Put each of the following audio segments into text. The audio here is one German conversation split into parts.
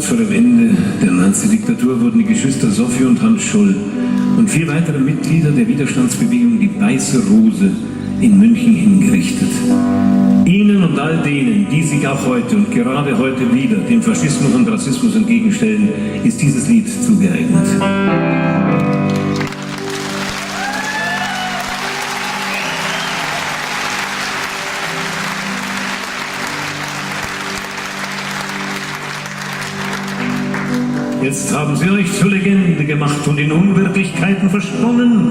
vor dem Ende der Nazi-Diktatur wurden die Geschwister Sophie und Hans Scholl und 4 weitere Mitglieder der Widerstandsbewegung Die Weiße Rose in München hingerichtet. Ihnen und all denen, die sich auch heute und gerade heute wieder dem Faschismus und Rassismus entgegenstellen, ist dieses Lied zugeeignet. Jetzt haben sie euch zur Legende gemacht und in Unwirklichkeiten versponnen.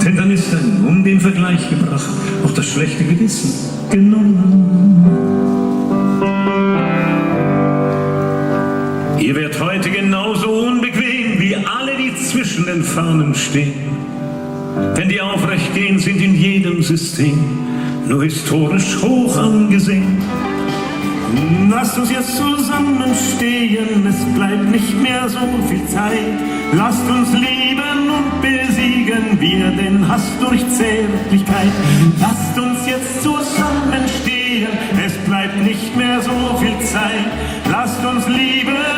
Denn dann ist ein um den Vergleich gebracht, auch das schlechte Gewissen genommen. Ihr werdet heute genauso unbequem wie alle, die zwischen den Fahnen stehen. Denn die aufrecht gehen, sind in jedem System nur historisch hoch angesehen. Lasst uns jetzt zusammenstehen, es bleibt nicht mehr so viel Zeit. Lasst uns lieben und besiegen wir den Hass durch Zärtlichkeit. Lasst uns jetzt zusammenstehen, es bleibt nicht mehr so viel Zeit. Lasst uns lieben